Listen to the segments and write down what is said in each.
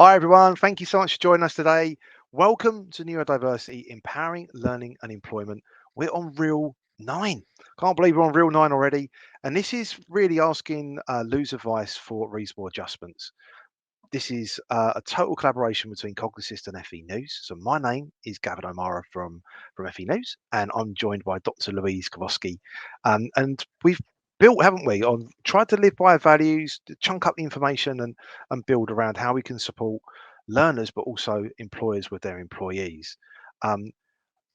Hi, everyone. Thank you so much for joining us today. Welcome to Neurodiversity, Empowering Learning and Employment. We're on Reel 9. Can't believe we're on Reel 9 already. And this is really asking Lou's advice for reasonable adjustments. This is a total collaboration between Cognassist and FE News. So my name is Gavin O'Meara from FE News, and I'm joined by Dr. Louise Karwowski. And we've built, haven't we, on tried to live by our values, to chunk up the information and build around how we can support learners, but also employers with their employees. Um,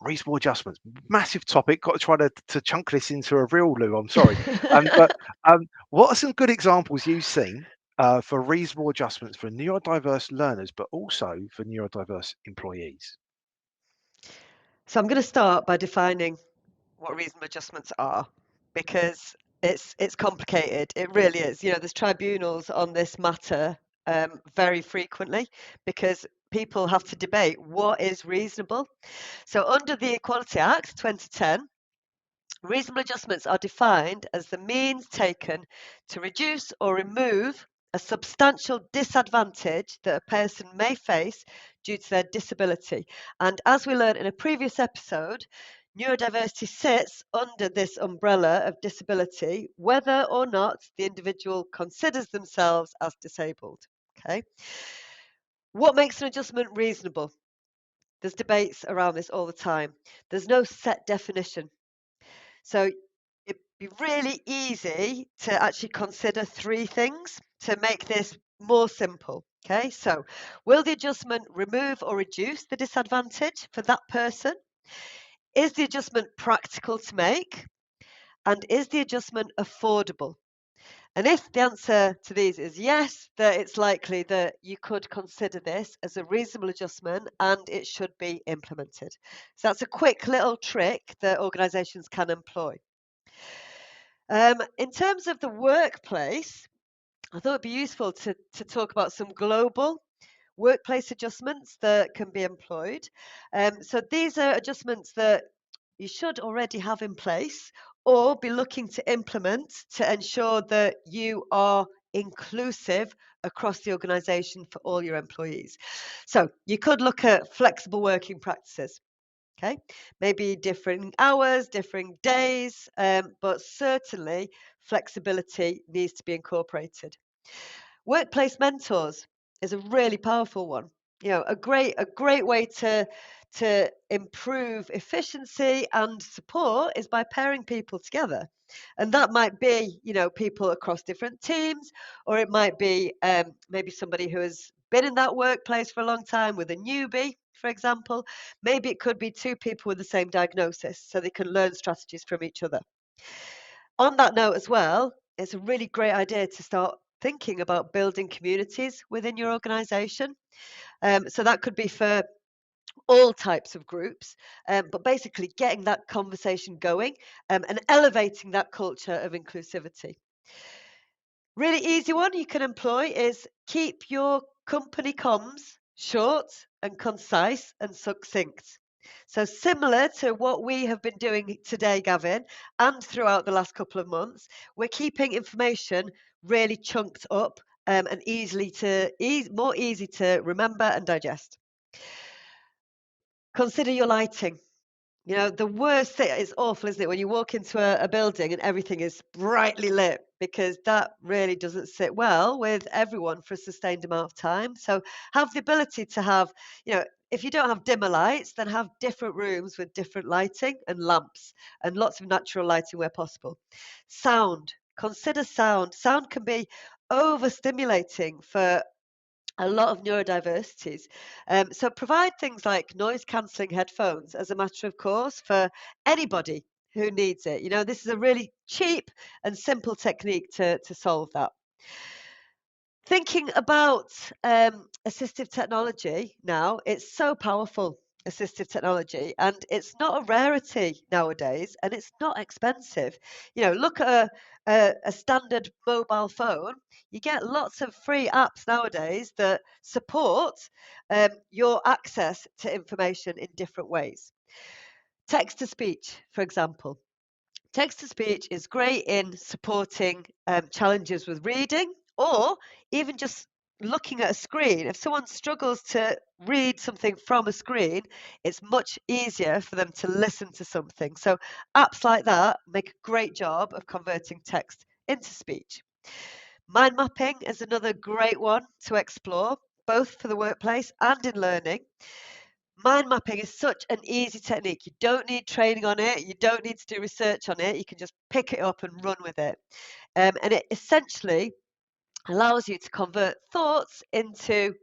Reasonable adjustments, massive topic. Got to try to chunk this into a real Lou. I'm sorry, but what are some good examples you've seen for reasonable adjustments for neurodiverse learners, but also for neurodiverse employees? So I'm going to start by defining what reasonable adjustments are, because it's complicated. It really is. There's tribunals on this matter very frequently because people have to debate what is reasonable. So under the Equality Act 2010, reasonable adjustments are defined as the means taken to reduce or remove a substantial disadvantage that a person may face due to their disability. And as we learned in a previous episode, neurodiversity sits under this umbrella of disability, whether or not the individual considers themselves as disabled. Okay. What makes an adjustment reasonable? There's debates around this all the time. There's no set definition. So it'd be really easy to actually consider three things to make this more simple. Okay, so will the adjustment remove or reduce the disadvantage for that person? Is the adjustment practical to make? And is the adjustment affordable? And if the answer to these is yes, that it's likely that you could consider this as a reasonable adjustment and it should be implemented. So that's a quick little trick that organisations can employ. In terms of the workplace, I thought it'd be useful to talk about some global workplace adjustments that can be employed. So these are adjustments that you should already have in place or be looking to implement to ensure that you are inclusive across the organisation for all your employees. So you could look at flexible working practices. Okay, maybe different hours, different days, but certainly flexibility needs to be incorporated. Workplace mentors is a really powerful one. A great way to improve efficiency and support is by pairing people together, and that might be people across different teams, or it might be maybe somebody who has been in that workplace for a long time with a newbie, for example. Maybe it could be two people with the same diagnosis, so they can learn strategies from each other. On that note as well, it's a really great idea to start thinking about building communities within your organization. So that could be for all types of groups, but basically getting that conversation going and elevating that culture of inclusivity. Really easy one you can employ is keep your company comms short and concise and succinct. So similar to what we have been doing today, Gavin, and throughout the last couple of months, we're keeping information really chunked up and more easy to remember and digest. Consider your lighting. The worst thing is awful, isn't it, when you walk into a building and everything is brightly lit, because that really doesn't sit well with everyone for a sustained amount of time. So have the ability to have, if you don't have dimmer lights, then have different rooms with different lighting and lamps and lots of natural lighting where possible. Sound. Consider sound. Sound can be overstimulating for a lot of neurodiversities. So provide things like noise cancelling headphones as a matter of course for anybody who needs it. This is a really cheap and simple technique to solve that. Thinking about assistive technology now, it's so powerful, assistive technology, and it's not a rarity nowadays, and it's not expensive. Look at a standard mobile phone. You get lots of free apps nowadays that support your access to information in different ways. Text to speech, for example. Text to speech is great in supporting challenges with reading or even just looking at a screen, if someone struggles to read something from a screen, it's much easier for them to listen to something. So apps like that make a great job of converting text into speech. Mind mapping is another great one to explore, both for the workplace and in learning. Mind mapping is such an easy technique. You don't need training on it. You don't need to do research on it. You can just pick it up and run with it. And it essentially allows you to convert thoughts into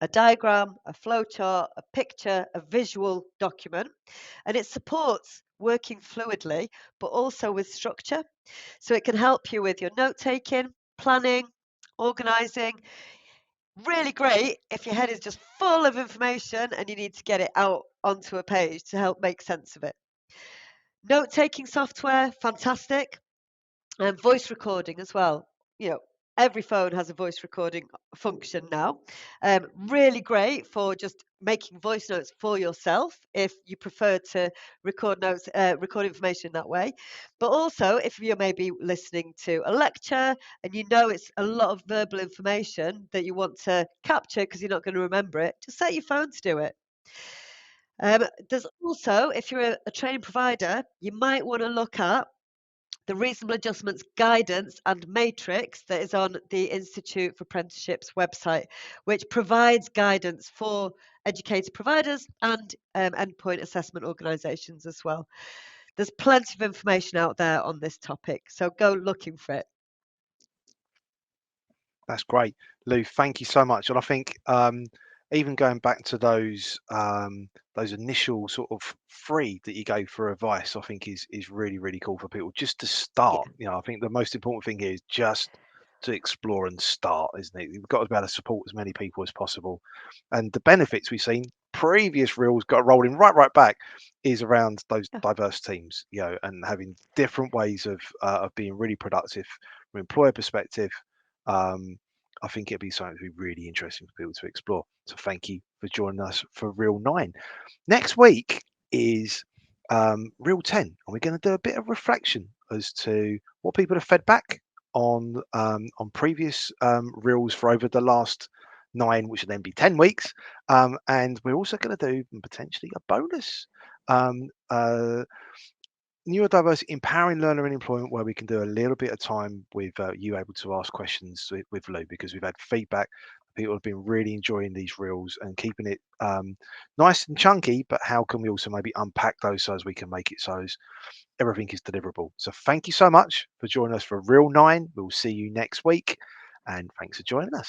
a diagram, a flowchart, a picture, a visual document, and it supports working fluidly, but also with structure. So it can help you with your note taking, planning, organizing. Really great if your head is just full of information and you need to get it out onto a page to help make sense of it. Note taking software, fantastic. And voice recording as well. You know, every phone has a voice recording function now. Really great for just making voice notes for yourself if you prefer to record notes, record information that way. But also, if you're maybe listening to a lecture and you know it's a lot of verbal information that you want to capture because you're not going to remember it, just set your phone to do it. There's also, if you're a training provider, you might want to look at the Reasonable Adjustments Guidance and Matrix that is on the Institute for Apprenticeships website, which provides guidance for educator providers and endpoint assessment organisations as well. There's plenty of information out there on this topic, so go looking for it. That's great, Lou. Thank you so much. And I think even going back to those initial sort of free that you gave for advice, I think is really really cool for people just to start. Yeah. You know, I think the most important thing here is just to explore and start, isn't it? We've got to be able to support as many people as possible, and the benefits we've seen previous reels got rolling right back is around those Yeah. diverse teams, you know, and having different ways of being really productive from an employer perspective. I think it'd be something to be really interesting for people to explore. So thank you for joining us for Reel 9. Next week is Reel 10, and we're going to do a bit of reflection as to what people have fed back on previous reels for over the last 9, which will then be 10 weeks. And we're also going to do potentially a bonus neurodiversity empowering learner and employment, where we can do a little bit of time with you able to ask questions with Lou, because we've had feedback. People have been really enjoying these reels and keeping it nice and chunky, but how can we also maybe unpack those so as we can make it so as everything is deliverable. So thank you so much for joining us for Reel 9. We'll see you next week, and thanks for joining us.